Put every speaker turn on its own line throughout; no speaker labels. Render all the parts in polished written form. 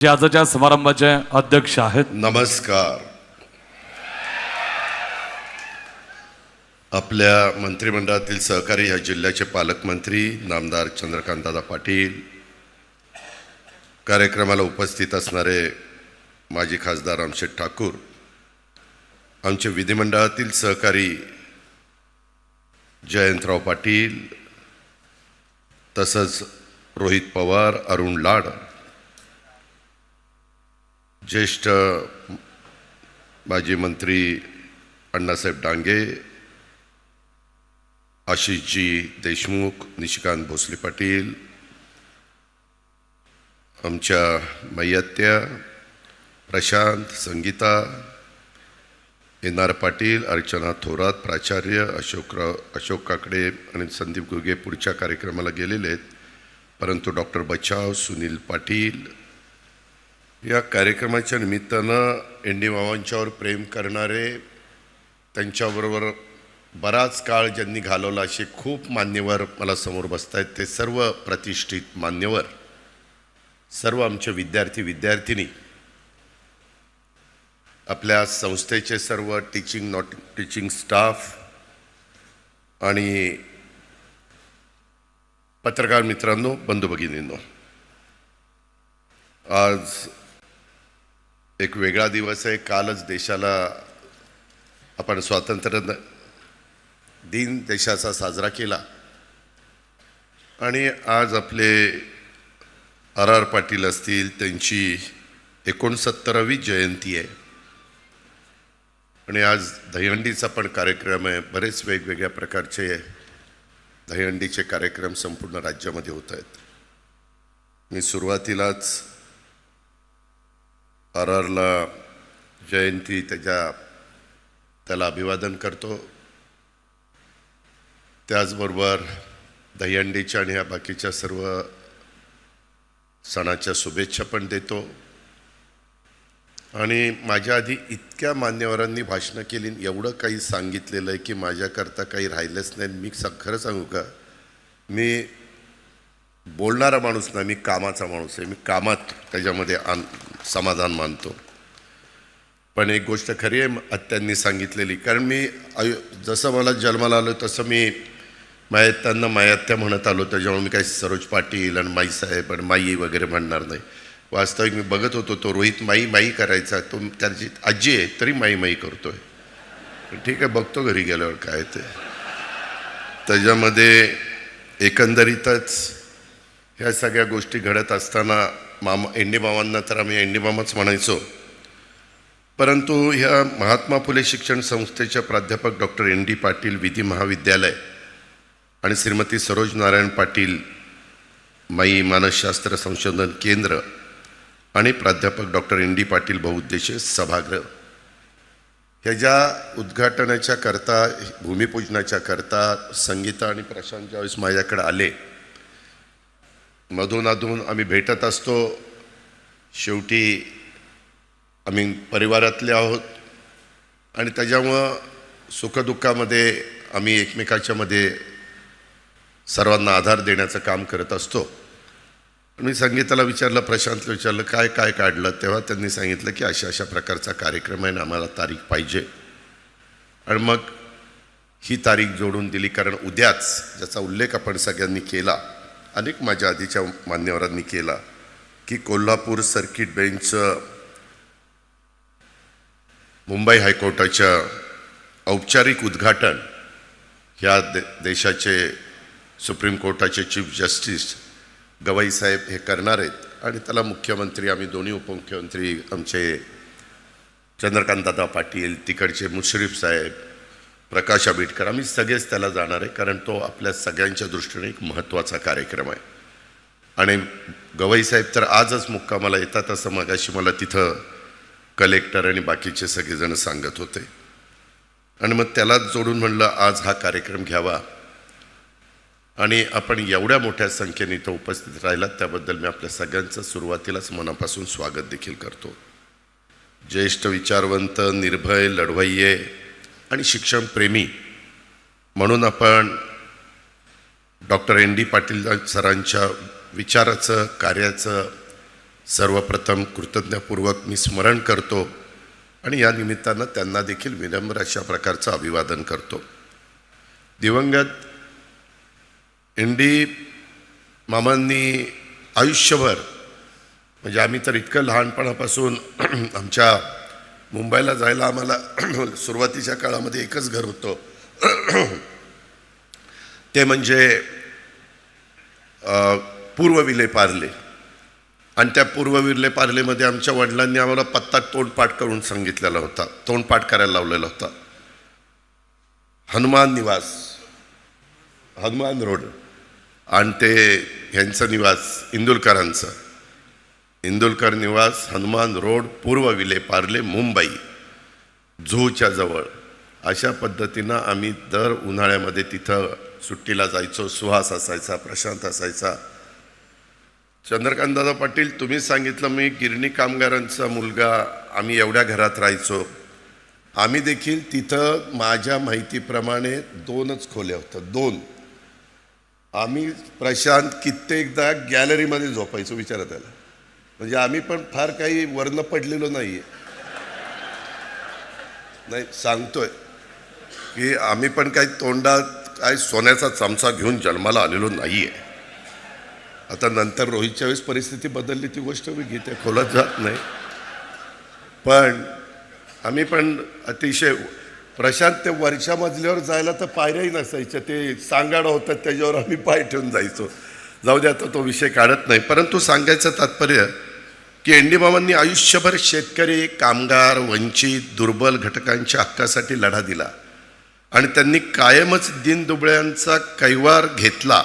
जे आजच्या समारंभाचे अध्यक्ष आहेत.
नमस्कार. आपल्या मंत्रिमंडळातील सहकारी ह्या जिल्ह्याचे पालकमंत्री नामदार चंद्रकांतदादा पाटील, कार्यक्रमाला उपस्थित असणारे माजी खासदार रामशेठ ठाकूर, आमचे विधिमंडळातील सहकारी जयंतराव पाटील, तसंच रोहित पवार, अरुण लाड, ज्येष्ठ माजी मंत्री अण्णासाहेब डांगे, आशिषजी देशमुख, निशिकांत भोसले पाटील, आमच्या मैयात्या प्रशांत, संगीता, एनार पाटील, अर्चना थोरात, प्राचार्य अशोक काकडे आणि संदीप गुगे पुढच्या कार्यक्रमाला गेलेले आहेत. परंतु डॉक्टर बचाव, सुनील पाटील, या कार्यक्रमाच्या निमित्तानं एन डी मामांच्यावर प्रेम करणारे, त्यांच्याबरोबर बराच काळ ज्यांनी घालवला असे खूप मान्यवर मला समोर बसत आहेत. ते सर्व प्रतिष्ठित मान्यवर, सर्व आमचे विद्यार्थी आपल्या संस्थेचे सर्व टीचिंग नॉट टीचिंग स्टाफ आणि पत्रकार मित्रांनो, बंधू भगिनींनो, आज एक वेगळा दिवस आहे. कालच देशाला आपण स्वातंत्र्य दिन देशाचा साजरा केला आणि आज आपले आर पाटील असतील, त्यांची 69वी जयंती आहे आणि आज दहीहंडीचा पण कार्यक्रम आहे. बरेच वेगवेगळ्या प्रकारचे दहीहंडीचे कार्यक्रम संपूर्ण राज्यामध्ये होत आहेत. मी सुरुवातीलाच आरला जयंती त्याला अभिवादन करतो. त्याचबरोबर दहीहंडीच्या आणि ह्या बाकीच्या सर्व सणाच्या शुभेच्छा पण देतो. आणि माझ्या आधी इतक्या मान्यवरांनी भाषणं केली, एवढं काही सांगितलेलं आहे की माझ्याकरता काही राहिलंच नाही. मी खरं सांगू का, मी बोलणारा माणूस नाही, मी कामाचा माणूस आहे. मी कामात त्याच्यामध्ये समाधान मानतो. पण एक गोष्ट खरी आहे आत्यांनी सांगितलेली, कारण मी जसं मला जन्माला आलो तसं मी मायात्यांना मायात्या म्हणत आलो. त्याच्यामुळे मी काही सरोज पाटील आणि माईसाहेब आणि माई वगैरे म्हणणार नाही. वास्तविक मी बघत होतो, तो रोहित माई करायचा, तो त्याची आजी आहे तरी माई करतोय. ठीक आहे, बघतो घरी गेल्यावर काय ते. त्याच्यामध्ये एकंदरीतच ह्या सगळ्या गोष्टी घडत असताना एन डी मामांना तर आम्ही एन डी मामाच म्हणायचो. परंतु ह्या महात्मा फुले शिक्षण संस्थेच्या प्राध्यापक डॉक्टर एन डी पाटील विधी महाविद्यालय आणि श्रीमती सरोज नारायण पाटील माई मानसशास्त्र संशोधन केंद्र आणि प्राध्यापक डॉक्टर एन डी पाटील बहुउद्देशीय सभागृह ह्याच्या उद्घाटनाच्या करता, भूमिपूजनाच्या करता संगीता आणि प्रशांत ज्यावेळेस माझ्याकडे आले, मधून आम्ही भेटत असतो. शेवटी आम्ही परिवारातले आहोत आणि त्याच्यामुळं सुखदुःखामध्ये आम्ही एकमेकाच्यामध्ये सर्वांना आधार देण्याचं काम करत असतो. मी संगीताला विचारलं, प्रशांतला विचारलं काय काढलं, तेव्हा त्यांनी सांगितलं की अशा प्रकारचा कार्यक्रम आहे ना, आम्हाला तारीख पाहिजे. आणि मग ही तारीख जोडून दिली. कारण उद्याच, ज्याचा उल्लेख आपण सगळ्यांनी केला, अनेक माझ्या आधीच्या मान्यवरांनी केला, की कोल्हापूर सर्किट बेंचचं मुंबई हायकोर्टाच्या औपचारिक उद्घाटन ह्या देशाचे सुप्रीम कोर्टाचे चीफ जस्टिस गवई साहेब हे करणार आहेत. आणि त्याला मुख्यमंत्री, आम्ही दोन्ही उपमुख्यमंत्री, आमचे चंद्रकांतदादा पाटील, तिकडचे मुश्रीफ साहेब, प्रकाश आंबेडकर, आम्ही सगळेच त्याला जाणार आहे. कारण तो आपल्या सगळ्यांच्या दृष्टीने एक महत्त्वाचा कार्यक्रम आहे. आणि गवई साहेब तर आजच मुक्कामाला येतात असं मगाशी मला तिथं कलेक्टर आणि बाकीचे सगळेजण सांगत होते. आणि मग त्यालाच जोडून म्हणलं आज हा कार्यक्रम घ्यावा. आणि आपण एवढ्या मोठ्या संख्येने इथं उपस्थित राहिलात त्याबद्दल मी आपल्या सगळ्यांचं सुरुवातीलाच मनापासून स्वागत देखील करतो. ज्येष्ठ विचारवंत, निर्भय, लढवय्ये आणि शिक्षणप्रेमी म्हणून आपण डॉक्टर एन डी पाटील सरांच्या विचाराचं, कार्याचं सर्वप्रथम कृतज्ञपूर्वक मी स्मरण करतो आणि या निमित्तानं त्यांना देखील विनम्र अशा प्रकारचं अभिवादन करतो. दिवंगत इंडी मामांनी आयुष्यभर, म्हणजे आम्ही तर इतकं लहानपणापासून आमच्या मुंबईला जायला आम्हाला सुरुवातीच्या काळामध्ये एकच घर होतं, ते म्हणजे पूर्व विले पार्ले. आणि त्या पूर्व विले पार्लेमध्ये आमच्या वडिलांनी आम्हाला पत्ता तोंडपाठ करून सांगितलेला होता, तोंडपाठ करायला लावलेला होता. हनुमान निवास, हनुमान रोड, आणि ते ह्यांचं निवास इंदुलकरांचं, इंदुलकर निवास, हनुमान रोड, पूर्व विले पार्ले, मुंबई झूच्या जवळ. अशा पद्धतीनं आम्ही दर उन्हाळ्यामध्ये तिथं सुट्टीला जायचो. सुहास असायचा, प्रशांत असायचा. चंद्रकांतदादा पाटील, तुम्ही सांगितलं मी गिरणी कामगारांचा मुलगा, आम्ही एवढ्या घरात राहायचो. आम्ही देखील तिथं माझ्या माहितीप्रमाणे 2च खोल्या होत्या, 2. आम्ही प्रशांत कित्येकदा गॅलरीमध्ये झोपायचो, विचारा त्याला. म्हणजे आम्ही पण फार काही वर्ण पडलेलो नाही आहे, नाही सांगतोय की आम्ही पण काही तोंडात काय सोन्याचा चमचा घेऊन जन्माला आलेलो नाही आहे. आता नंतर रोहितच्या वेळेस परिस्थिती बदलली, ती गोष्ट मी घेते, खोलात जात नाही. पण आम्ही पण अतिशय, प्रशांत ते वरच्या मजल्यावर जायला तर पायऱ्याही नसायच्या, ते सांगाडं होतं त्याच्यावर आम्ही पाय ठेवून जायचो. जाऊ द्या, आता तो विषय काढत नाही. परंतु सांगायचं तात्पर्य की एन डी मामांनी आयुष्यभर शेतकरी, कामगार, वंचित, दुर्बल घटकांच्या हक्कासाठी लढा दिला आणि त्यांनी कायमच दीनदुबळ्यांचा कैवार घेतला.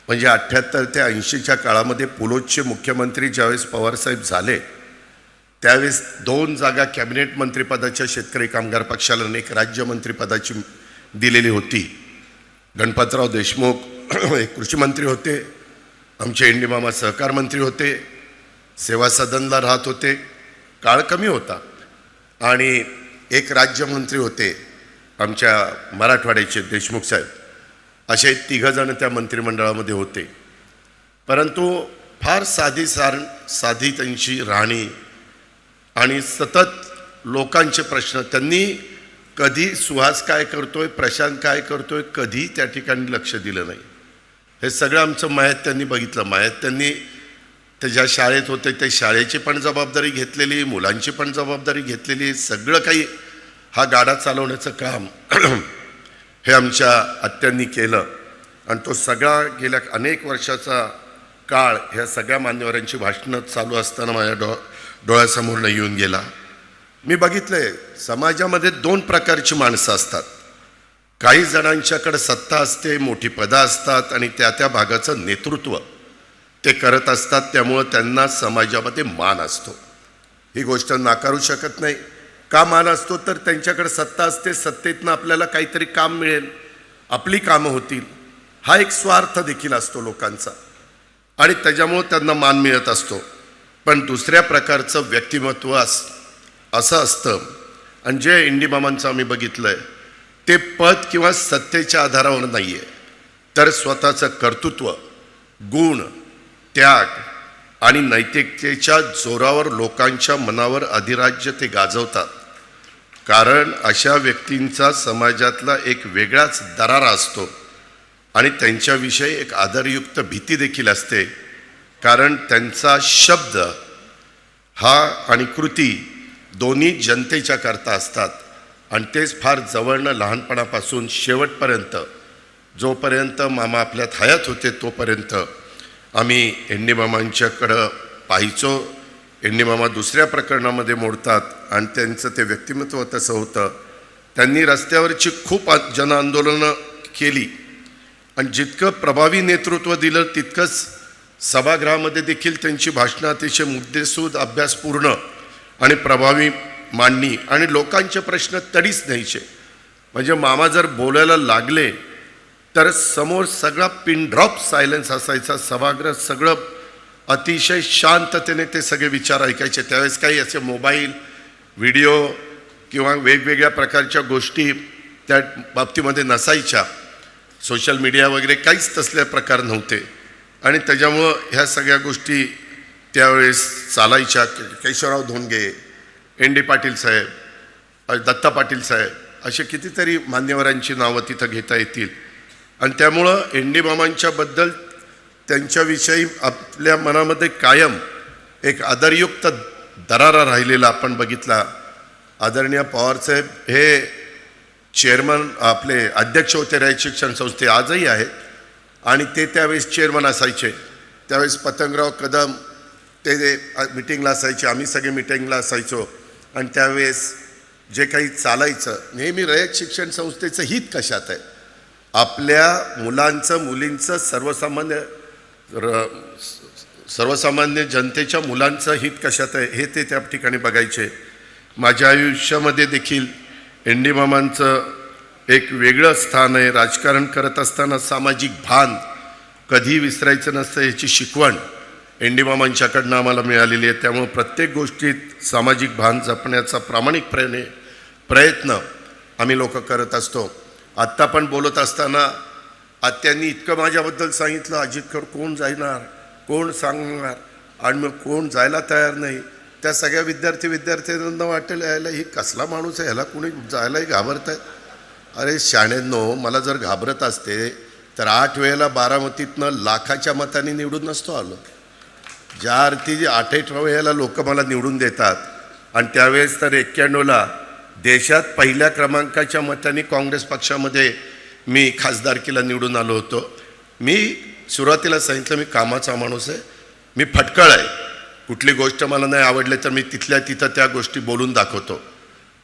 म्हणजे 78 ते 80च्या काळामध्ये पुलोदचे मुख्यमंत्री ज्यावेळेस पवारसाहेब झाले त्यावेळेस 2 जागा कॅबिनेट मंत्रिपदाच्या शेतकरी कामगार पक्षाला आणि 1 राज्यमंत्रीपदाची दिलेली होती. गणपतराव देशमुख एक कृषी मंत्री होते, आमचे एन डी मामा सहकार मंत्री होते, सेवा सदनला राहत होते, काळ कमी होता, आणि 1 राज्यमंत्री होते आमच्या मराठवाड्याचे देशमुख साहेब. असे 3 जण त्या मंत्रिमंडळामध्ये होते. परंतु फार साधी त्यांची राहणी आणि सतत लोकांचे प्रश्न. त्यांनी कधी सुहास काय करतोय, प्रशांत काय करतोय, कधी त्या ठिकाणी लक्ष दिलं नाही. हे सगळं आमचं मायात त्यांनी बघितलं. मायात त्यांनी ते ज्या शाळेत होते त्या शाळेची पण जबाबदारी घेतलेली, मुलांची पण जबाबदारी घेतलेली. सगळं काही हा गाडा चालवण्याचं काम हे आमच्या आत्यांनी केलं. आणि तो सगळा गेल्या अनेक वर्षाचा काळ ह्या सगळ्या मान्यवरांची भाषणं चालू असताना माझ्या डोळ्यासमोरनं येऊन गेला. मी बघितलंय समाजामध्ये 2 प्रकारची माणसं असतात. काही जणांच्याकडे सत्ता असते, मोठी पदं असतात आणि त्या भागाचं नेतृत्व ते करत असतात, त्यामुळं त्यांना समाजामध्ये मान असतो. ही गोष्ट नाकारू शकत नाही. का मान असतो? तर त्यांच्याकडे सत्ता असते, सत्तेतनं आपल्याला काहीतरी काम मिळेल, आपली कामं होतील, हा एक स्वार्थ देखील असतो लोकांचा आणि त्याच्यामुळं त्यांना मान मिळत असतो. पण दुसऱ्या प्रकारचं व्यक्तिमत्व असं असतं, आणि जे इंडी मामांचं आम्ही बघितलं आहे ते पद किंवा सत्तेच्या आधारावर नाही आहे, तर स्वतःचं कर्तृत्व, गुण, त्याग आणि नैतिकतेच्या जोरावर लोकांच्या मनावर अधिराज्य ते गाजवतात. कारण अशा व्यक्तींचा समाजातला एक वेगळाच दरारा असतो आणि त्यांच्याविषयी एक आदरयुक्त भीती देखील असते. कारण त्यांचा शब्द हा आणि कृती दोन्ही जनतेच्या करता असतात आणि तेच फार जवळनं लहानपणापासून शेवटपर्यंत, जोपर्यंत मामा आपल्यात हयात होते तोपर्यंत आम्ही एन डी मामांच्याकडं पाहायचो. एन डी मामा दुसऱ्या प्रकरणामध्ये मोडतात आणि त्यांचं ते व्यक्तिमत्व तसं होतं. त्यांनी रस्त्यावरची खूप जनआंदोलनं केली आणि जितकं प्रभावी नेतृत्व दिलं तितकंच सभागृहामध्ये देखील त्यांची भाषणं अतिशय मुद्देसूद, अभ्यासपूर्ण आणि प्रभावी मांडणी आणि लोकांचे प्रश्न तडीच न्यायचे. म्हणजे मामा जर बोलायला लागले तर समोर सगळा पिन ड्रॉप सायलेन्स असायचा. सभागृह सगळं अतिशय शांततेने ते सगळे विचार ऐकायचे. त्यावेळेस काही असे मोबाईल, व्हिडिओ किंवा वेगवेगळ्या प्रकारच्या गोष्टी त्या बाबतीमध्ये नसायच्या. सोशल मीडिया वगैरे काहीच तसले प्रकार नव्हते आणि त्याच्यामुळं ह्या सगळ्या गोष्टी त्यावेळेस चालायच्या केशवराव धोंडगे, एन डी पाटील साहेब, दत्ता पाटील साहेब, असे कितीतरी मान्यवरांची नावं तिथं घेता येतील. आणि त्यामुळं एन डी मामांच्याबद्दल त्यांच्याविषयी आपल्या मनामध्ये कायम एक आदरयुक्त दरारा राहिलेला आपण बघितला. आदरणीय पवारसाहेब हे चेअरमन आपले अध्यक्ष होते रयत शिक्षण संस्थे, आजही आहेत, आणि ते त्यावेळेस चेअरमन असायचे. त्यावेळेस पतंगराव कदम ते मिटिंगला असायचे, आम्ही सगळे मिटिंगला असायचो. आणि त्यावेळेस जे काही चालायचं, नेहमी रयत शिक्षण संस्थेचं हित कशात आहे, आपल्या मुलांचं मुलींचं सर्वसामान्य जनतेच्या मुलांचं हित कशात आहे हे ते त्या ठिकाणी बघायचे. माझ्या आयुष्यामध्ये देखील एन डी मामांचं एक वेगळं स्थान आहे. राजकारण करत असताना सामाजिक भान कधी विसरायचं नसतं याची शिकवण एन डी मामांच्याकडनं आम्हाला मिळालेली आहे. त्यामुळे प्रत्येक गोष्टीत सामाजिक भान जपण्याचा प्रामाणिकपणे प्रयत्न आम्ही लोक करत असतो. आत्ता पण बोलत असताना आत्यांनी इतकं माझ्याबद्दल सांगितलं, अजितकर कोण जाणार, कोण सांगणार, आणि मग कोण जायला तयार नाही. त्या सगळ्या विद्यार्थ्यांना वाटेल यायला ही कसला माणूस आहे, ह्याला कोणी जायलाही घाबरत आहे. अरे शाण्यांनो, मला जर घाबरत असते तर 8 वेळेला बारामतीतनं लाखाच्या मतांनी निवडून नसतो आलो. ज्या अर्थी 8 वेळेला लोक मला निवडून देतात, आणि त्यावेळेस तर 91ला देशात पहिल्या क्रमांकाच्या मतांनी काँग्रेस पक्षामध्ये मी खासदारकीला निवडून आलो होतो. मी सुरुवातीला सांगितलं मी कामाचा माणूस आहे, मी फटकळ आहे. कुठली गोष्ट मला नाही आवडली तर मी तिथल्या तिथं त्या गोष्टी बोलून दाखवतो.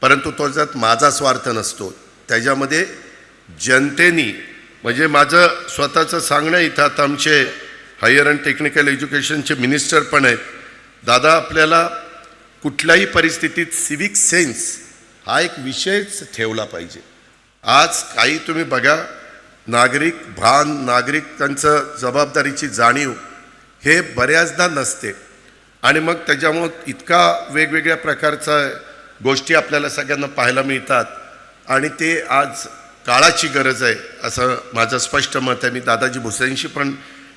परंतु तो त्यात माझा स्वार्थ नसतो, त्याच्यामध्ये जनतेनी, म्हणजे माझं स्वतःचं सांगणं इथं आता आमचे हायर अँड टेक्निकल एज्युकेशनचे मिनिस्टर पण आहेत. दादा, आपल्याला कुठल्याही परिस्थितीत सिविक सेन्स हा एक विषयच ठेवला पाहिजे. आज काही तुम्ही बघा, नागरिक भान, नागरिकांचं जबाबदारीची जाणीव हे बऱ्याचदा नसते, आणि मग त्याच्यामुळं इतका वेगवेगळ्या प्रकारच्या गोष्टी आपल्याला सगळ्यांना पाहायला मिळतात, आणि ते आज काळाची गरज आहे असं माझं स्पष्ट मत आहे. मी दादाजी भुसेंशी पण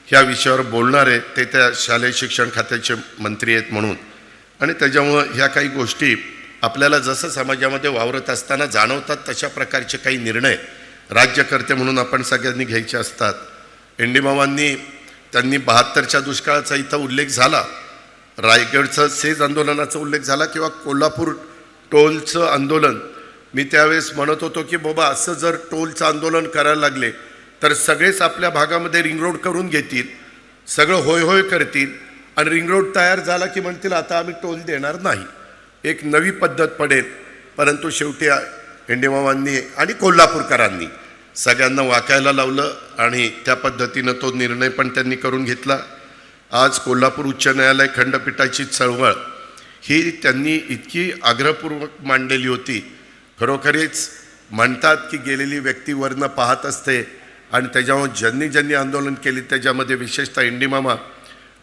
ह्या विषयावर बोलणार आहे, ते त्या शालेय शिक्षण खात्याचे मंत्री आहेत म्हणून. आणि त्याच्यामुळं ह्या काही गोष्टी आपल्याला जसं समाजामध्ये वावरत असताना जाणवतात तशा प्रकारचे काही निर्णय राज्यकर्ते म्हणून आपण सगळ्यांनी घ्यायचे असतात. एन डी मामांनी त्यांनी 72च्या दुष्काळाचा इथं उल्लेख झाला, रायगडचं सेज आंदोलनाचा उल्लेख झाला, किंवा कोल्हापूर टोलचं आंदोलन. मी त्यावेळेस म्हणत होतो की बाबा, असं जर टोलचं आंदोलन करायला लागले तर सगळेच आपल्या भागामध्ये रिंग रोड करून घेतील, सगळं होय होय करतील, आणि रिंग रोड तयार झाला की म्हणतील आता आम्ही टोल देणार नाही, एक नवी पद्धत पडेल. परंतु शेवटी एन डी मामांनी आणि कोल्हापूरकरांनी सगळ्यांना वाकायला लावलं, आणि त्या पद्धतीनं तो निर्णय पण त्यांनी करून घेतला. आज कोल्हापूर उच्च न्यायालय खंडपीठाची चळवळ ही त्यांनी इतकी आग्रहपूर्वक मांडलेली होती. खरोखरीच म्हणतात की गेलेली व्यक्ती वरनं पाहत असते, आणि त्याच्यामुळे ज्यांनी आंदोलन केली त्याच्यामध्ये विशेषतः एन डी मामा,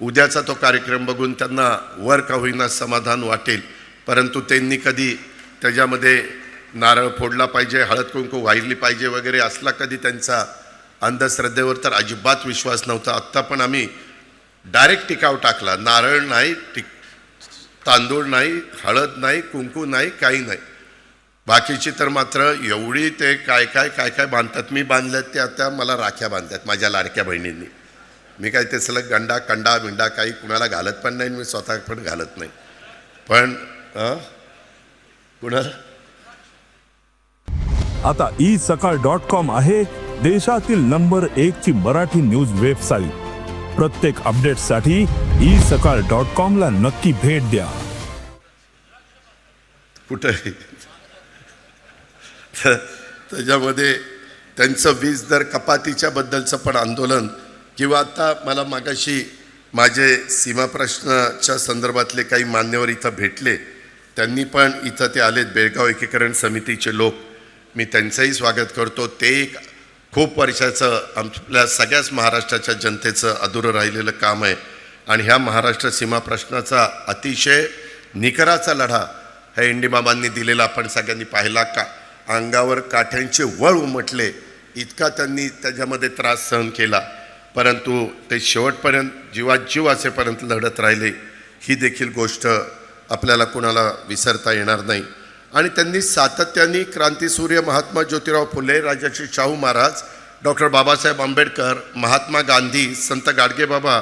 उद्याचा तो कार्यक्रम बघून त्यांना वर का होईना समाधान वाटेल. परंतु त्यांनी कधी त्याच्यामध्ये नारळ फोडला पाहिजे, हळद कुंकू वाहिली पाहिजे वगैरे असला कधी त्यांचा अंधश्रद्धेवर तर अजिबात विश्वास नव्हता. आत्ता पण आम्ही डायरेक्ट टिकाव टाकला, नारळ नाही, तांदूळ नाही, हळद नाही, कुंकू नाही, काही नाही. बाकीची तर मात्र एवढी ते काय काय बांधतात. मी बांधल्यात ते आता मला राख्या बांधतात माझ्या लाडक्या बहिणींनी. मी काय ते सलग गंडा कंडा बिंडा काही कुणाला घालत पण नाही, मी स्वतः पण घालत नाही. पण कुणाला
आता isakal.com आहे देशातील नंबर 1 ची मराठी न्यूज वेबसाईट. प्रत्येक अपडेटसाठी isakal.com ला नक्की भेट द्या.
कुठे त्याच्यामध्ये त्यांचं वीज दर कपातीच्या बद्दलचं पण आंदोलन, किंवा आता मला मागाशी माझे सीमा प्रश्नाच्या संदर्भातले काही मान्यवर इथं भेटले, त्यांनी पण इथं ते आलेत, बेळगाव एकीकरण समितीचे लोक. मी त्यांचंही स्वागत करतो. ते एक खूप वर्षाचं आपल्या सगळ्याच महाराष्ट्राच्या जनतेचं अधुरं राहिलेलं काम आहे, आणि ह्या महाराष्ट्र सीमा प्रश्नाचा अतिशय निकराचा लढा ह्या एन डी मामांनी दिलेला आपण सगळ्यांनी पाहिला. का अंगावर काठ्यांचे वळ उमटले, इतका त्यांनी त्याच्यामध्ये त्रास सहन केला, परंतु ते शेवटपर्यंत जीवात जीव असेपर्यंत लढत राहिले. ही देखील गोष्ट आपल्याला कोणाला विसरता येणार नाही. आणि त्यांनी सातत्याने क्रांतीसूर्य महात्मा ज्योतिराव फुले, राजर्षी शाहू महाराज, डॉक्टर बाबासाहेब आंबेडकर, महात्मा गांधी, संत गाडगेबाबा,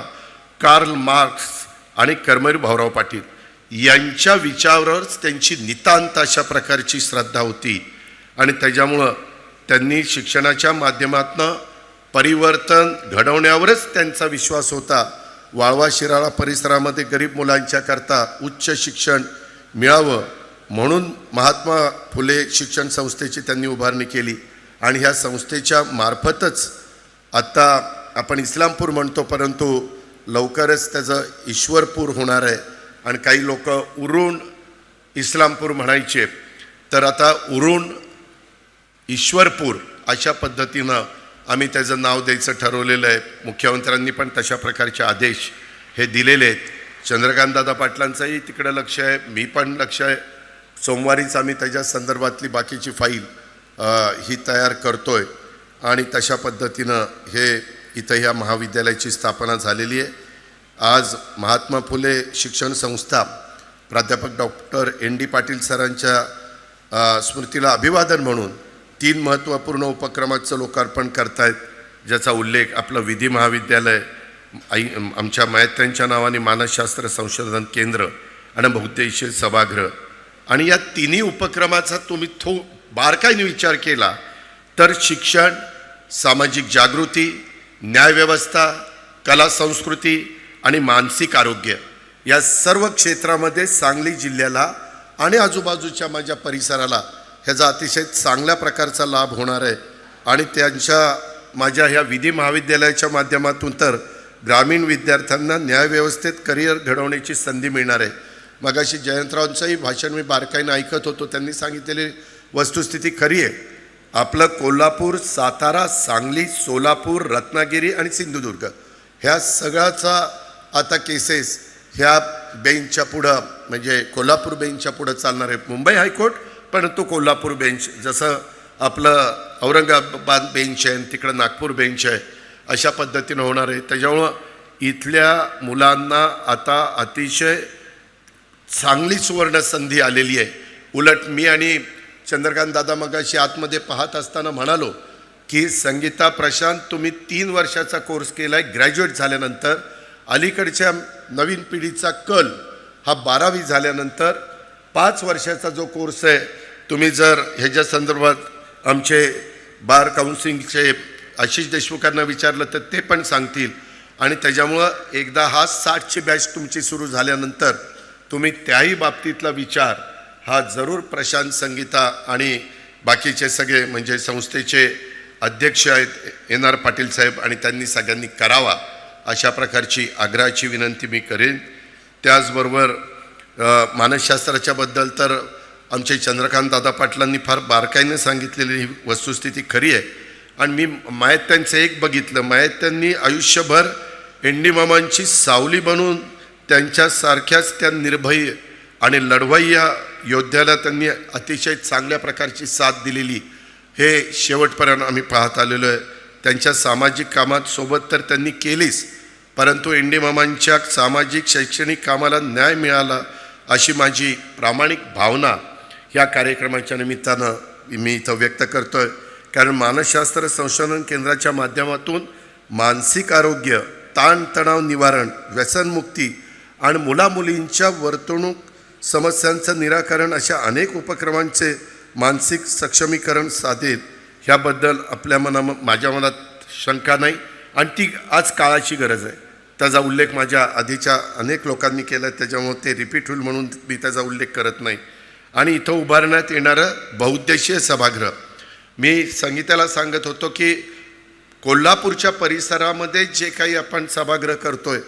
कार्ल मार्क्स आणि कर्मवीर भाऊराव पाटील यांच्या विचारावरच त्यांची नितांत अशा प्रकारची श्रद्धा होती. आणि त्याच्यामुळं त्यांनी शिक्षणाच्या माध्यमातून परिवर्तन घडवण्यावरच त्यांचा विश्वास होता. वाळवा शिराळा परिसरामध्ये गरीब मुलांच्या करता उच्च शिक्षण मिळावं म्हणून महात्मा फुले शिक्षण संस्थेची त्यांनी उभारणी केली. आणि ह्या संस्थेच्या मार्फतच आत्ता आपण इस्लामपूर म्हणतो, परंतु लवकरच त्याचं ईश्वरपूर होणार आहे. आणि काही लोक उरून इस्लामपूर म्हणायचे, तर आता उरून ईश्वरपूर अशा पद्धतीनं आम्ही त्याचं नाव द्यायचं ठरवलेलं आहे. मुख्यमंत्र्यांनी पण तशा प्रकारचे आदेश हे दिलेले आहेत. चंद्रकांतदादा पाटलांचंही तिकडे लक्ष आहे, मी पण लक्ष आहे. सोमवारीच आम्ही त्याच्या संदर्भातली बाकीची फाईल ही तयार करतोय. आणि तशा पद्धतीनं हे इथं ह्या महाविद्यालयाची स्थापना झालेली आहे. आज महात्मा फुले शिक्षण संस्था प्राध्यापक डॉक्टर ND पाटील सरांच्या स्मृतीला अभिवादन म्हणून 3 महत्त्वपूर्ण उपक्रमाचं लोकार्पण करतायत, ज्याचा उल्लेख आपलं विधी महाविद्यालय, आमच्या मायत्र्यांच्या नावाने मानसशास्त्र संशोधन केंद्र आणि बहुउद्देशीय सभागृह. आणि या तिन्ही उपक्रमाचा तुम्ही बारकाईने विचार केला तर शिक्षण, सामाजिक जागृती, न्यायव्यवस्था, कला संस्कृती आणि मानसिक आरोग्य या सर्व क्षेत्रामध्ये सांगली जिल्ह्याला आणि आजूबाजूच्या माझ्या परिसराला ह्याचा अतिशय चांगल्या प्रकारचा लाभ होणार आहे. आणि माझ्या ह्या विधी महाविद्यालयाच्या माध्यमातून तर ग्रामीण विद्यार्थ्यांना न्यायव्यवस्थेत करिअर घडवण्याची संधी मिळणार आहे. मगाशी जयंतरावांचंही भाषण मी बारकाईनं ऐकत होतो. त्यांनी सांगितलेली वस्तुस्थिती खरी आहे. आपलं कोल्हापूर, सातारा, सांगली, सोलापूर, रत्नागिरी आणि सिंधुदुर्ग ह्या सगळ्याचा आता केसेस ह्या बेंचच्या पुढं, म्हणजे कोल्हापूर बेंचच्या पुढं चालणार आहे. मुंबई हायकोर्ट परंतु कोल्हापूर बेंच, जसं आपलं औरंगाबाद बेंच आहे, तिकडं नागपूर बेंच आहे, अशा पद्धतीनं होणार आहे. त्याच्यामुळं इथल्या मुलांना आता अतिशय चांगली सुवर्ण संधी आलेली आहे. उलट मी आणि चंद्रकांत दादा मगाशी आतमध्ये पाहत असताना म्हणालो की संगीता प्रशांत, तुम्ही 3 वर्षाचा कोर्स केला आहे ग्रॅज्युएट झाल्यानंतर. अलीकडच्या नवीन पिढीचा कल हा 12वी झाल्यानंतर 5 वर्षाचा जो कोर्स आहे, तुम्ही जर ह्याच्या संदर्भात आमचे बार काउन्सिलचे आशिष देशमुखांना विचारलं तर ते पण सांगतील. आणि त्याच्यामुळं एकदा हा 60ची बॅच तुमची सुरू झाल्यानंतर तुम्ही त्याही बाबतीतला विचार हा जरूर प्रशांत, संगीता आणि बाकीचे सगळे म्हणजे संस्थेचे अध्यक्ष आहेत NR पाटील साहेब आणि त्यांनी सगळ्यांनी करावा, अशा प्रकारची आग्रहाची विनंती मी करेन. त्याचबरोबर मानसशास्त्राच्या बद्दल तर आमचे चंद्रकांत दादा पाटलांनी फार बारकाईने सांगितलेली ही वस्तुस्थिती खरी आहे. आणि मी मायत्यांचं एक बघितलं, मायत्यांनी आयुष्यभर ND मामांची सावली बनून त्यांच्यासारख्याच त्या निर्भय आणि लढवय्या योद्ध्याला त्यांनी अतिशय चांगल्या प्रकारची साथ दिलेली हे शेवटपर्यंत आम्ही पाहत आलेलो आहे. त्यांच्या सामाजिक कामात सोबत तर त्यांनी केलीच, परंतु ND मामांच्या सामाजिक शैक्षणिक कामाला न्याय मिळाला अशी माझी प्रामाणिक भावना ह्या कार्यक्रमाच्या निमित्तानं मी इथं व्यक्त करतो आहे. कारण मानसशास्त्र संशोधन केंद्राच्या माध्यमातून मानसिक आरोग्य, ताणतणाव निवारण, व्यसनमुक्ती आणि मुलामुलींच्या वर्तणूक समस्यांचं निराकरण अशा अनेक उपक्रमांचे मानसिक सक्षमीकरण साधेल ह्याबद्दल माझ्या मनात शंका नाही. आणि ती आज काळाची गरज आहे. त्याचा उल्लेख माझ्या आधीच्या अनेक लोकांनी केला, त्याच्यामुळे ते रिपीट होईल म्हणून मी त्याचा उल्लेख करत नाही. आणि इथं उभारण्यात येणारं बहुउद्देशीय सभागृह, मी संगीताला सांगत होतो की कोल्हापूरच्या परिसरामध्ये जे काही आपण सभागृह करतोय,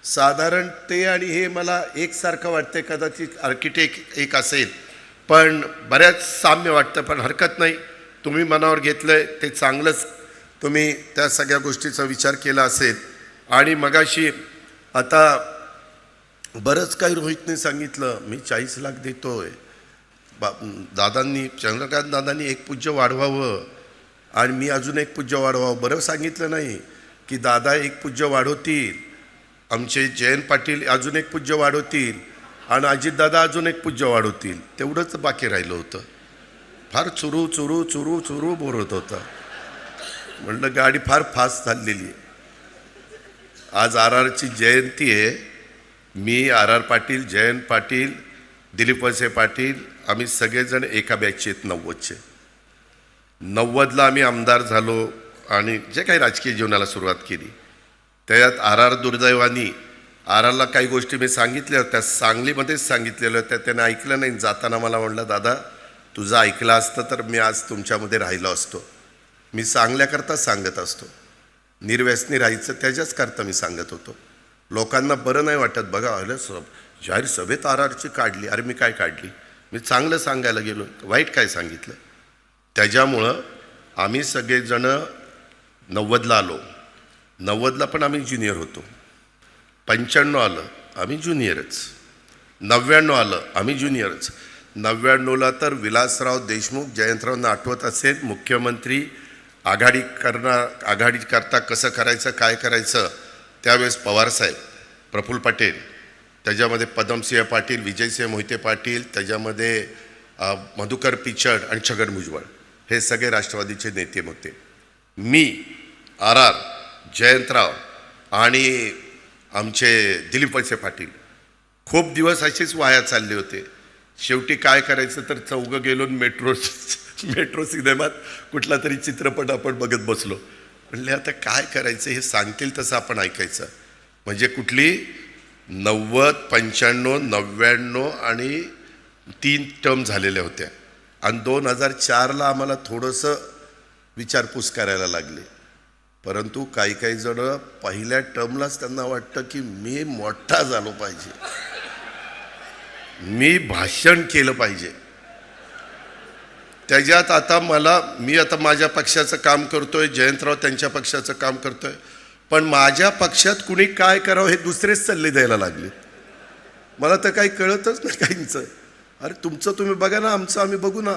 साधारण ते आणि हे मला एकसारखं वाटतं. कदाचित आर्किटेक्ट एक असेल, पण बऱ्याच साम्य वाटतं. पण हरकत नाही, तुम्ही मनावर घेतलं आहे ते चांगलंच. तुम्ही त्या सगळ्या गोष्टीचा विचार केला असेल. आणि मगाशी आता बरंच काही रोहितने सांगितलं, मी 40 लाख देतोय. दादांनी, चंद्रकांत दादांनी 1 पूज्य वाढवावं आणि मी अजून 1 पूज्य वाढवावं. बरं सांगितलं नाही की दादा 1 पूज्य वाढवतील, आमचे जयंत पाटील अजून एक पूज्य वाढवतील आणि अजितदादा अजून एक पूज्य वाढवतील, तेवढंच बाकी राहिलं होतं. फार चुरू चुरू चुरू चुरू बोलत होता. म्हणलं गाडी फार फास्ट चाललेली आहे. आज RRची जयंती आहे. मी RR पाटील, जयंत पाटील, दिलीप वळसे पाटील, आम्ही सगळेजण एका बॅचचे आहेत 90चे. 90ला आम्ही आमदार झालो आणि जे काही राजकीय जीवनाला सुरुवात केली त्यात RR दुर्दैवानी RRला काही गोष्टी मी सांगितल्या होत्या, सांगलीमध्येच सांगितलेल्या होत्या, त्याने ऐकलं नाही. जाताना मला म्हणलं, दादा तुझं ऐकलं असतं तर मी आज तुमच्यामध्ये राहिलो असतो. मी सांगल्याकरता सांगत असतो, निर्व्यसनी राहायचं त्याच्याचकरता मी सांगत होतो. लोकांना बरं नाही वाटत, बघा अरे जाहीर सभेत RRची काढली. अरे मी काय काढली? मी चांगलं सांगायला गेलो, वाईट काय सांगितलं? त्याच्यामुळं आम्ही सगळेजणं 90ला आलो. 90ला पण आम्ही ज्युनियर होतो. 95 आलं आम्ही ज्युनियरच. 99 आलं आम्ही ज्युनियरच. 99ला तर विलासराव देशमुख, जयंतरावांना आठवत असेल, मुख्यमंत्री आघाडी करता कसं करायचं काय करायचं, त्यावेळेस पवारसाहेब, प्रफुल्ल पटेल, त्याच्यामध्ये पद्मसिंह पाटील, विजयसिंह मोहिते पाटील, त्याच्यामध्ये मधुकर पिचड आणि छगन भुजबळ, हे सगळे राष्ट्रवादीचे नेते होते. मी, RR, जयंतराव आणि आमचे दिलीप वळसे पाटील खूप दिवस असेच वाया चालले होते. शेवटी काय करायचं तर चौघं गेलो मेट्रो सिनेमात कुठला तरी चित्रपट आपण बघत बसलो. म्हणले आता काय करायचं, हे सांगतील तसं आपण ऐकायचं. म्हणजे कुठली 90, 95, 99 आणि 3 टर्म झालेल्या होत्या आणि 2004ला आम्हाला थोडंसं विचारपूस करायला लागले. परंतु काही जण पहिल्या टर्मलाच त्यांना वाटतं की मी मोठा झालो पाहिजे, मी भाषण केलं पाहिजे. त्याच्यात आता मी आता माझ्या पक्षाचं काम करतोय, जयंतराव त्यांच्या पक्षाचं काम करतोय, पण माझ्या पक्षात कुणी काय करावं हे दुसरेच सल्ले द्यायला लागले. मला तर काही कळतच नाही काहींचं. अरे तुमचं तुम्ही बघा ना, आमचं आम्ही बघू ना,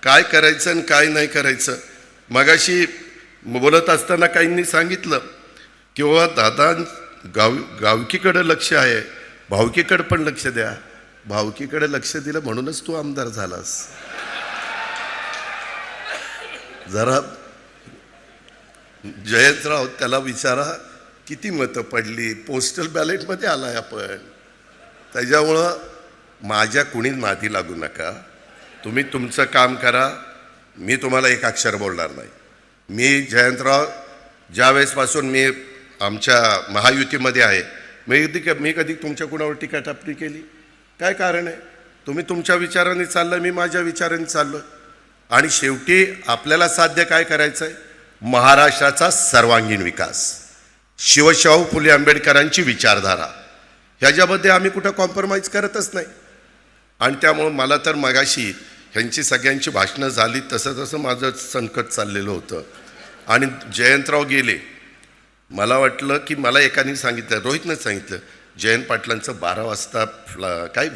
काय करायचं आणि काय नाही करायचं. मगाशी बोलत असताना काहींनी सांगितलं की बाबा दादा गावकीकडे लक्ष आहे, भावकीकडे पण लक्ष द्या. भावकीकडे लक्ष दिलं म्हणूनच तू आमदार झालास. जरा जयंतराव त्याला विचारा किती मतं पडली, पोस्टल बॅलेटमध्ये आलाय आपण. त्याच्यामुळं माझ्या कुणीच नादी लागू नका. तुम्ही तुमचं काम करा, मी तुम्हाला एक अक्षर बोलणार नाही. मी जयंतराव ज्यावेळेसपासून मी आमच्या महायुतीमध्ये आहे, मी कधी तुमच्या कुणावर टीका टिप्पणी केली? काय कारण आहे? तुम्ही तुमच्या विचाराने चाललं, मी माझ्या विचाराने चाललो. आणि शेवटी आपल्याला साध्य काय करायचं आहे? महाराष्ट्राचा सर्वांगीण विकास, शिवशाहू फुले आंबेडकरांची विचारधारा, ह्याच्यामध्ये आम्ही कुठं कॉम्प्रोमाइज करतच नाही. आणि त्यामुळं मला तर मगाशी ह्यांची सगळ्यांची भाषणं झाली तसं माझं संकट चाललेलं होतं. आणि जयंतराव गेले, मला वाटलं की मला एकाने सांगितलं, रोहितनं सांगितलं, जयंत पाटलांचं 12 वाजता काय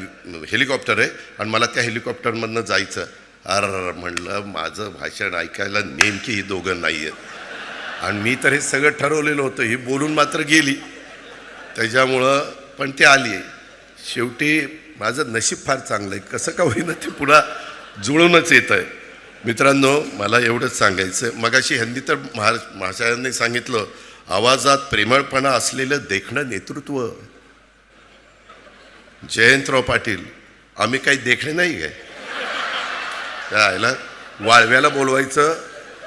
हेलिकॉप्टर आहे आणि मला त्या हेलिकॉप्टरमधनं जायचं. म्हणलं माझं भाषण ऐकायला नेमकी ही दोघं नाही आहेत आणि मी तर हे सगळं ठरवलेलं होतं. ही बोलून मात्र गेली. त्याच्यामुळं पण ते आली. शेवटी माझं नशीब फार चांगलं आहे, कसं का होईना ते पुन्हा जुळूनच येत आहे. मित्रांनो, मला एवढंच सांगायचं, मगाशी ह्यांनी तर महाशयांनी सांगितलं, आवाजात प्रेमळपणा असलेलं देखणं नेतृत्व. जयंतराव पाटील, आम्ही काही देखणे नाही आहे. त्याला वाळव्याला बोलवायचं,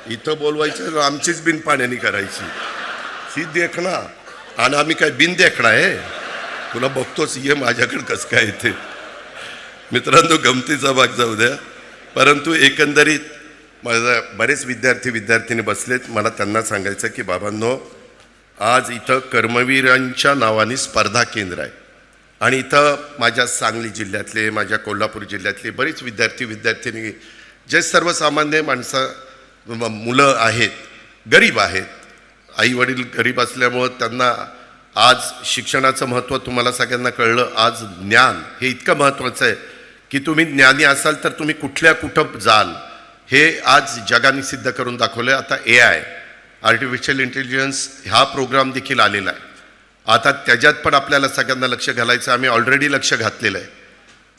इथं बोलवायचं, आमचीच बिन पाण्याने करायची ही देखणा. आणि आम्ही काय बिन देखणा आहे? तुला बघतोच, ये माझ्याकडे कसं काय येते. मित्रांनो, गमतीचा भाग जाऊ द्या. परंतु एकंदरीत माझा बरेच विद्यार्थिनी बसलेत. मला त्यांना सांगायचं की बाबांनो, आज इथं कर्मवीरांच्या नावाने स्पर्धा केंद्र आहे आणि इथं माझ्या सांगली जिल्ह्यातले, माझ्या कोल्हापूर जिल्ह्यातले बरेच विद्यार्थिनी, जे सर्वसामान्य मुलं आहेत, गरीब आहेत, आई वडील गरीब असल्यामुळं त्यांना आज शिक्षणाचं महत्त्व तुम्हाला सगळ्यांना कळलं. आज ज्ञान हे इतकं महत्त्वाचं आहे की तुम्ही ज्ञानी असाल तर तुम्ही कुठं जाल, हे आज जगाने सिद्ध करून दाखवलं आहे. आता AI, आर्टिफिशियल इंटेलिजन्स हा प्रोग्राम देखील आलेला आहे. आता त्याच्यात पण आपल्याला सगळ्यांना लक्ष घालायचं. आम्ही ऑलरेडी लक्ष घातलेलं आहे.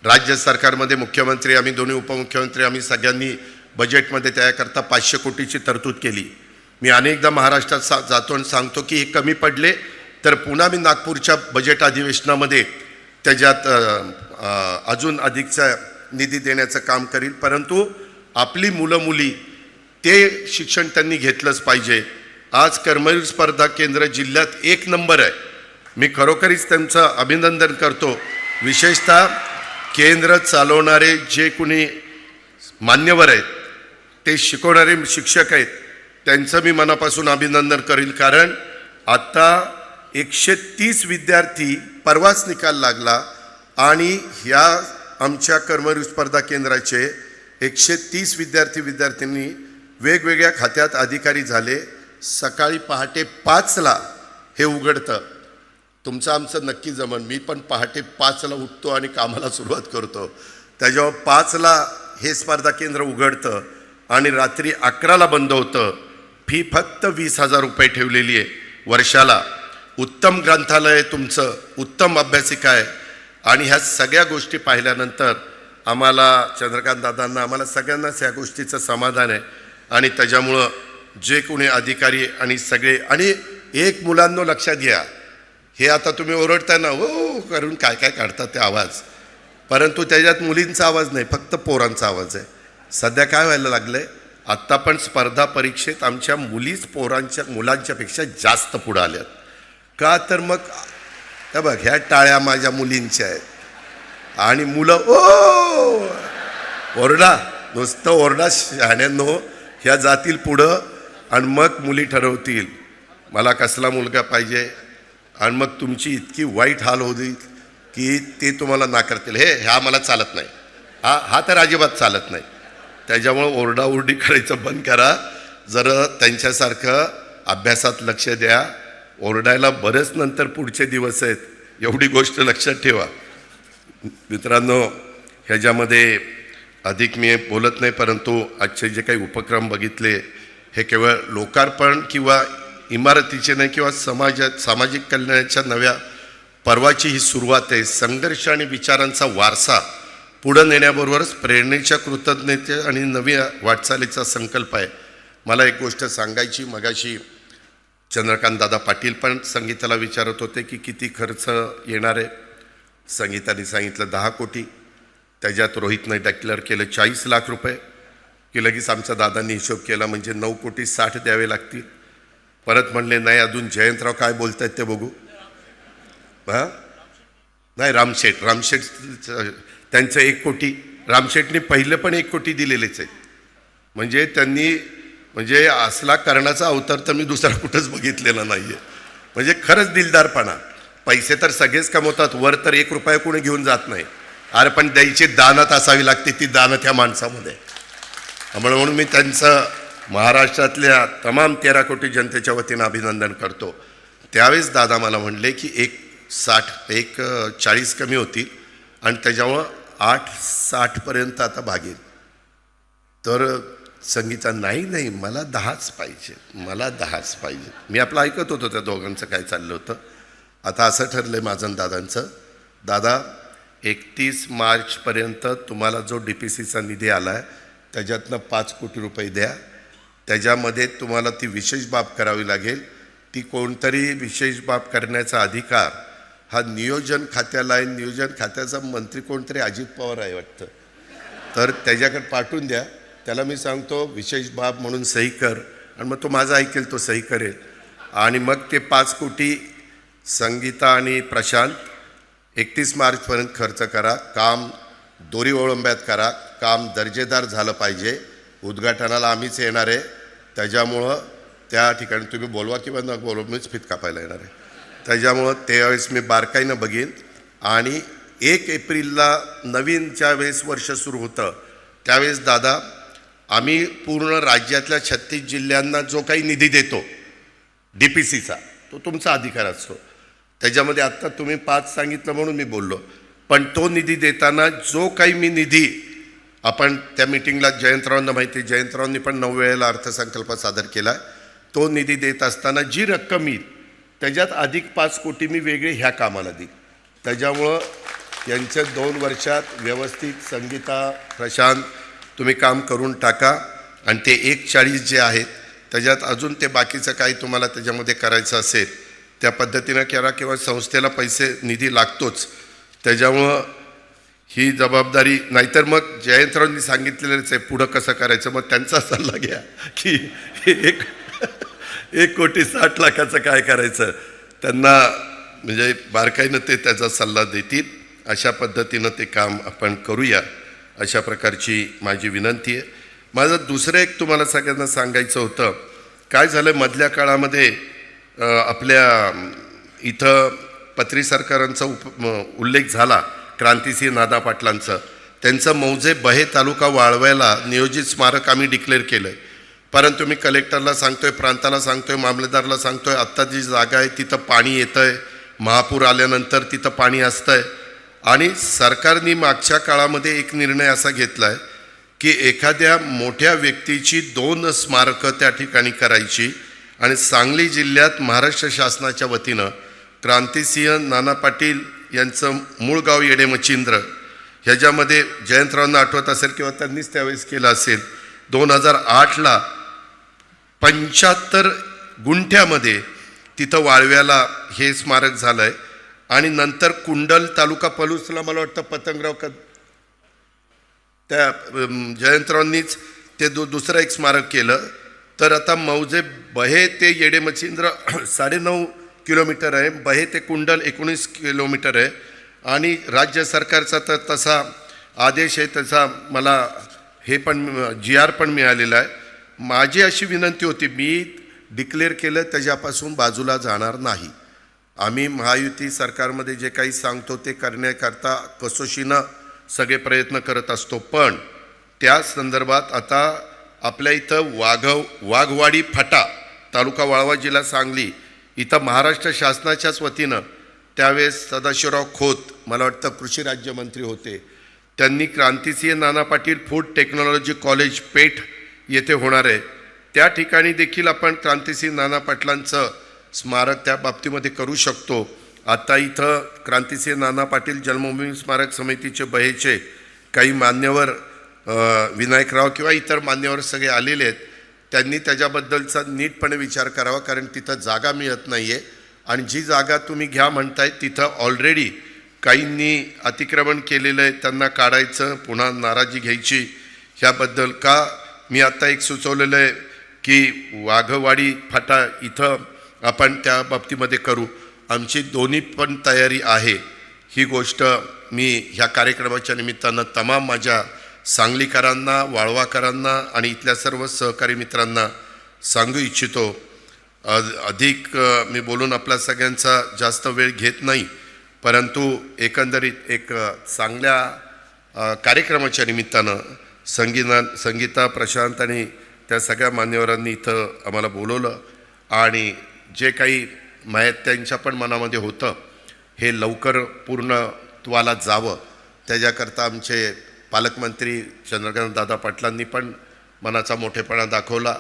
राज्य सरकारमध्ये मुख्यमंत्री, आम्ही दोन्ही उपमुख्यमंत्री, आम्ही सगळ्यांनी बजेटमध्ये त्याकरता 500 कोटीची तरतूद केली. मी अनेकदा महाराष्ट्रात जातो आणि सांगतो की हे कमी पडले तर पुन्हा मी नागपूरच्या बजेट अधिवेशनामध्ये त्याच्यात अजून अधिकचा निधी देण्याचं काम करील. परंतु आपली मुलं मुली ते शिक्षण त्यांनी घेतलंच पाहिजे. आज कर्मवीर स्पर्धा केंद्र जिल्ह्यात 1 नंबर आहे. मी खरोखरीच त्यांचं अभिनंदन करतो. विशेषतः केंद्र चालवणारे जे कुणी मान्यवर आहेत, ते शिकवणारे शिक्षक आहेत, त्यांचं मी मनापासून अभिनंदन करील. कारण आत्ता 130 विद्यार्थी परवाच निकाल लागला आणि ह्या आमच्या कर्मवीर स्पर्धा केंद्राचे 130 विद्यार्थ्यांनी वेगवेगळ्या खात्यात अधिकारी झाले. सकाळी पहाटे 5ला हे उघडतं. तुमचं आमचं नक्की जमन. मी पण पहाटे 5ला उठतो आणि कामाला सुरुवात करतो. त्याच्यावर 5ला हे स्पर्धा केंद्र उघडतं आणि रात्री 11ला बंद होतं. फी फक्त 20,000 रुपये ठेवलेली आहे वर्षाला. उत्तम ग्रंथालय आहे तुमचं, उत्तम अभ्यासिका आहे. आणि ह्या सगळ्या गोष्टी पाहिल्यानंतर आम्हाला, चंद्रकांत दादांना, आम्हाला सगळ्यांनाच ह्या गोष्टीचं समाधान आहे. आणि त्याच्यामुळं जे कोणी अधिकारी आणि सगळे, आणि एक मुलांनो लक्षात घ्या, हे आता तुम्ही ओरडताय ना हो करून काय काय काढतात ते आवाज, परंतु त्याच्यात मुलींचा आवाज नाही, फक्त पोरांचा आवाज आहे. सध्या काय व्हायला लागलंय, आत्ता पण स्पर्धा परीक्षेत आमच्या मुलीच मुलांच्यापेक्षा जास्त पुढे आल्यात. का तर मग हे बघ, ह्या टाळ्या माझ्या मुलींच्या आहेत आणि मुलं ओरडा, नुसतं ओरडा शहाण्यांनो, ह्या जातील पुढं आणि मग मुली ठरवतील मला कसला मुलगा पाहिजे. आणि मग तुमची इतकी वाईट हाल होईल की ते तुम्हाला नाकारतील. ह्या मला चालत नाही, हा तर अजिबात चालत नाही. त्याच्यामुळं ओरडाओरडी करायचं बंद करा. जरा त्यांच्यासारखं अभ्यासात लक्ष द्या. ओरडायला बरेच नंतर पुढचे दिवस आहेत, एवढी गोष्ट लक्षात ठेवा. मित्रांनो, ह्याच्यामध्ये अधिक मी बोलत नाही, परंतु आजचे जे काही उपक्रम बघितले हे केवळ लोकार्पण किंवा इमारतीचे नाही किंवा सामाजिक कल्याणाच्या नव्या पर्वाची ही सुरुवात आहे. संघर्ष आणि विचारांचा वारसा पुढं नेण्याबरोबरच प्रेरणेच्या कृतज्ञते आणि नव्या वाटचालीचा संकल्प आहे. मला एक गोष्ट सांगायची, मगाशी चंद्रकांत दादा पाटील पण संगीताला विचारत होते की किती खर्च येणार आहे. संगीताने सांगितलं 10 कोटी. त्याच्यात रोहितने डिक्लेअर केलं 40 लाख रुपये, की लगेच आमच्या दादांनी हिशोब केला म्हणजे 9 कोटी 60 द्यावे लागतील. परत म्हणले नाही, अजून जयंतराव काय बोलत आहेत ते बघू. हां नाही, रामशेठ त्यांचं 1 कोटी. रामशेठने पहिले पण 1 कोटी दिलेलेच आहे. म्हणजे त्यांनी असला कर्णाचा अवतार तर मी दुसरा कुठंच बघितलेला नाही आहे. म्हणजे खरंच दिलदारपणा. पैसे तर सगळेच कमवतात, वर तर 1 रुपया कोणी घेऊन जात नाही. अरे पण द्यायची दानत असावी लागते, ती दानत ह्या माणसामध्ये. म्हणून मी त्यांचं महाराष्ट्रातल्या तमाम 13 कोटी जनतेच्या वतीनं अभिनंदन करतो. त्यावेळेस दादा मला म्हणले की 40 कमी होतील आणि त्याच्यामुळं 8-60 आता भागेल. तर संगीता नाही मला 10च पाहिजे, मला 10च पाहिजे. मी आपलं ऐकत होतो त्या दोघांचं काय चाललं होतं. आता असं ठरलं आहे माझं दादांचं, दादा 31 मार्चपर्यंत तुम्हाला जो DPCचा निधी आला आहे त्याच्यातनं 5 कोटी रुपये द्या. त्याच्यामध्ये तुम्हाला ती विशेष बाब करावी लागेल. ती कोणतरी विशेष बाब करण्याचा अधिकार हा नियोजन खात्याला आहे. नियोजन खात्याचा मंत्री कोणतरी अजित पवार आहे वाटतं. तर त्याच्याकडे पाठवून द्या. त्याला मी सांगतो विशेष बाब म्हणून सही कर, आणि मग तो माझा ऐकेल, तो सही करेल. आणि मग ते 5 कोटी संगीता आणि प्रशांत 31 मार्चपर्यंत खर्च करा. काम दोरी ओळंब्यात करा. काम दर्जेदार झालं पाहिजे. उद्घाटनाला आम्हीच येणार आहे. त्याच्यामुळं त्या ठिकाणी तुम्ही बोलवा किंवा न बोलवा, मीच फित कापायला येणार आहे. त्याच्यामुळं त्यावेळेस मी बारकाईनं बघीन. आणि 1 एप्रिलला नवीन ज्यावेळेस वर्ष सुरू होतं त्यावेळेस दादा आम्ही पूर्ण राज्यातल्या 36 जिल्ह्यांना जो काही निधी देतो DPCचा, तो तुमचा अधिकार असतो. त्याच्यामध्ये आत्ता तुम्ही 5 सांगितलं म्हणून मी बोललो, पण तो निधी देताना जो काही मी निधी, आपण त्या मिटिंगला जयंतरावांना माहिती, जयंतरावांनी पण 9 वेळेला अर्थसंकल्प सादर केला. तो निधी देत असताना जी रक्कम येईल त्याच्यात अधिक 5 कोटी मी वेगळे ह्या कामाला देईन. त्याच्यामुळं यांच्या 2 वर्षात व्यवस्थित संगीता, प्रशांत तुम्ही काम करून टाका आणि ते 140 जे आहेत त्याच्यात अजून ते बाकीचं काही तुम्हाला त्याच्यामध्ये करायचं असेल त्या पद्धतीनं करा किंवा संस्थेला पैसे निधी लागतोच. त्याच्यामुळं ही जबाबदारी, नाहीतर मग जयंतरावांनी सांगितलेलंच आहे पुढं कसं करायचं. मग त्यांचा सल्ला घ्या की 1,60,00,000 काय करायचं. त्यांना म्हणजे बारकाईनं ते त्याचा सल्ला देतील. अशा पद्धतीनं ते काम आपण करूया, अशा प्रकारची माझी विनंती आहे. माझं दुसरं एक तुम्हाला सगळ्यांना सांगायचं होतं. काय झालं मधल्या काळामध्ये आपल्या इथं पत्री सरकारांचा उल्लेख झाला, क्रांतिसिंह नाना पाटलांचं. त्यांचं मौजे बहे तालुका वाळव्याला नियोजित स्मारक आम्ही डिक्लेअर केलं आहे. परंतु मी कलेक्टरला सांगतोय, प्रांताला सांगतोय, मामलेदारला सांगतोय, आत्ता जी जागा आहे तिथं पाणी येतं आहे, महापूर आल्यानंतर तिथं पाणी असतं आहे. आणि सरकारने मागच्या काळामध्ये एक निर्णय असा घेतला आहे की एखाद्या मोठ्या व्यक्तीची 2 स्मारकं त्या ठिकाणी करायची. आणि सांगली जिल्ह्यात महाराष्ट्र शासनाच्या वतीनं क्रांतिसिंह नाना पाटील यांचं मूळ गाव येडेमचिंद्र, ह्याच्यामध्ये जयंतरावांना आठवत असेल किंवा त्यांनीच त्यावेळेस केलं असेल, 2008ला 75 गुंठ्यामध्ये तिथं वाळव्याला हे स्मारक झालं आहे. आणि नंतर कुंडल तालुका पलूसला मला वाटतं पतंगराव त्या जयंतरावांनीच ते दुसरं एक स्मारक केलं. तर आता मौजे बहे ते येडेमचिंद्र 9.5 किलोमीटर आहे, बहे ते कुंडल 19 किलोमीटर आहे. आणि राज्य सरकारचा तर तसा आदेश आहे, त्याचा मला हे पण GR पण मिळालेला आहे. माझी अशी विनंती होती, मी डिक्लेअर केलं त्याच्यापासून बाजूला जाणार नाही. आम्ही महायुती सरकारमध्ये जे काही सांगतो ते करण्याकरता कसोशीनं सगळे प्रयत्न करत असतो. पण त्या संदर्भात आता आपल्या इथं वाघवाडी फाटा तालुका वाळवा जिल्हा सांगली इथं महाराष्ट्र शासनाच्याच वतीनं त्यावेळेस सदाशिवराव खोत मला वाटतं कृषी राज्यमंत्री होते, त्यांनी Krantisinh Nana Patil food technology college पेठ येथे होणार आहे. त्या ठिकाणी देखील आपण क्रांतिसिंह नाना पाटलांचं स्मारक त्या बाबतीमध्ये करू शकतो. आता इथं क्रांतिसिंह नाना पाटील जन्मभूमी स्मारक समितीचे बहेचे काही मान्यवर विनायकराव किंवा इतर मान्यवर सगळे आलेले आहेत. त्यांनी त्याच्याबद्दलचा नीटपणे विचार करावा, कारण तिथं जागा मिळत नाही आहे. आणि जी जागा तुम्ही घ्या म्हणताय तिथं ऑलरेडी काहींनी अतिक्रमण केलेलं आहे, त्यांना काढायचं, पुन्हा नाराजी घ्यायची. ह्याबद्दल का मी आत्ता एक सुचवलेलं आहे की वाघवाडी फाटा इथं आपण त्या बाबतीमध्ये करू. आमची दोन्ही पण तयारी आहे. ही गोष्ट मी ह्या कार्यक्रमाच्या निमित्तानं तमाम माझ्या सांगलीकरांना, वाळवाकरांना आणि इथल्या सर्व सहकारी मित्रांना सांगू इच्छितो. अधिक मी बोलून आपला सगळ्यांचा जास्त वेळ घेत नाही, परंतु एकंदरीत एक चांगल्या कार्यक्रमाच्या निमित्तानं संगीता, प्रशांत आणि त्या सगळ्या मान्यवरांनी इथं आम्हाला बोलवलं. आणि जे काही त्यांच्या पण मनामध्ये होतं हे लवकर पूर्णत्वाला जावं, त्याच्याकरता आमचे पालकमंत्री चंद्रकांत दादा पाटलांनी पण मनाचा मोठेपणा दाखवला.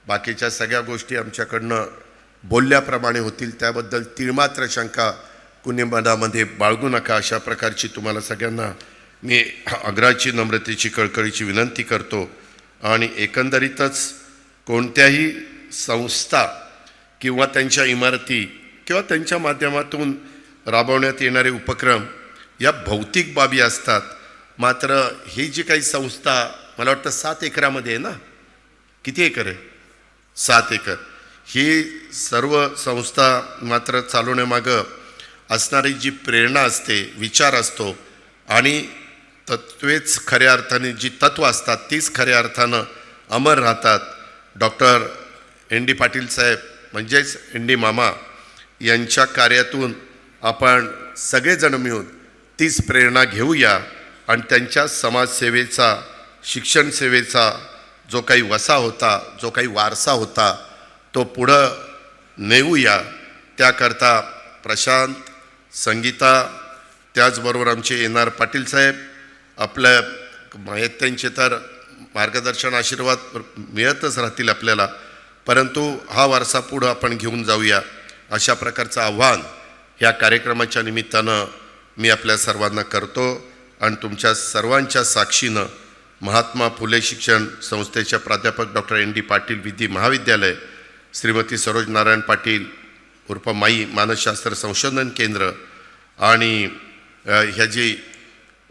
बाकीच्या सगळ्या गोष्टी आमच्याकडनं बोलल्याप्रमाणे होतील, त्याबद्दल तिळमात्र शंका कुणी मनामध्ये बाळगू नका, अशा प्रकारची तुम्हाला सगळ्यांना मी आग्रहाची, नम्रतेची, कळकळीची विनंती करतो. आणि एकंदरीतच कोणत्याही संस्था किंवा त्यांच्या इमारती किंवा त्यांच्या माध्यमातून राबवण्यात येणारे उपक्रम या भौतिक बाबी असतात. मात्र ही जी काही संस्था मला वाटतं 7 एकरामध्ये आहे ना, किती एकर आहे? 7 एकर. ही सर्व संस्था मात्र चालवण्यामागं असणारी जी प्रेरणा असते, विचार असतो आणि तत्वेच खऱ्या अर्थाने जी तत्व असतात तीच खऱ्या अर्थानं अमर राहतात. डॉक्टर ND पाटील साहेब म्हणजेच ND मामा यांच्या कार्यातून आपण सगळेजण मिळून तीच प्रेरणा घेऊया आणि त्यांच्या समाजसेवेचा, शिक्षण सेवेचा जो काही वसा होता, जो काही वारसा होता, तो पुढं नेऊया. त्याकरता प्रशांत, संगीता, त्याचबरोबर आमचे NR पाटील साहेब, आपल्या त्यांचे तर मार्गदर्शन, आशीर्वाद मिळतच राहतील आपल्याला, परंतु हा वारसा पुढं आपण घेऊन जाऊया. अशा प्रकारचं आव्हान ह्या कार्यक्रमाच्या निमित्तानं मी आपल्या सर्वांना करतो आणि तुमच्या सर्वांच्या साक्षीनं महात्मा फुले शिक्षण संस्थेच्या प्राध्यापक डॉक्टर ND पाटील विधी महाविद्यालय, श्रीमती सरोज नारायण पाटील उर्फ माई मानसशास्त्र संशोधन केंद्र आणि ह्याची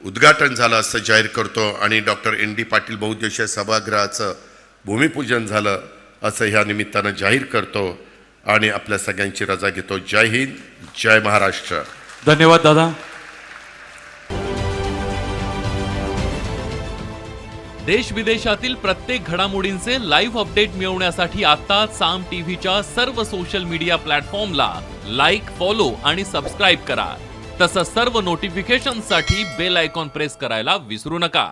उद्घाटन झालं असं जाहीर करतो आणि डॉक्टर ND पाटील बहुउद्देशीय सभागृहाचं भूमिपूजन झालं असं ह्या निमित्तानं जाहीर करतो आणि आपल्या सगळ्यांची रजा घेतो. जय हिंद, जय महाराष्ट्र.
धन्यवाद दादा.
देश विदेशातील प्रत्येक घडामोडींचे लाईव्ह अपडेट मिळवण्यासाठी आता साम टीव्हीच्या सर्व सोशल मीडिया प्लॅटफॉर्मला लाईक, फॉलो आणि सबस्क्राईब करा. तसंच सर्व नोटिफिकेशनसाठी बेल आयकॉन प्रेस करायला विसरू नका.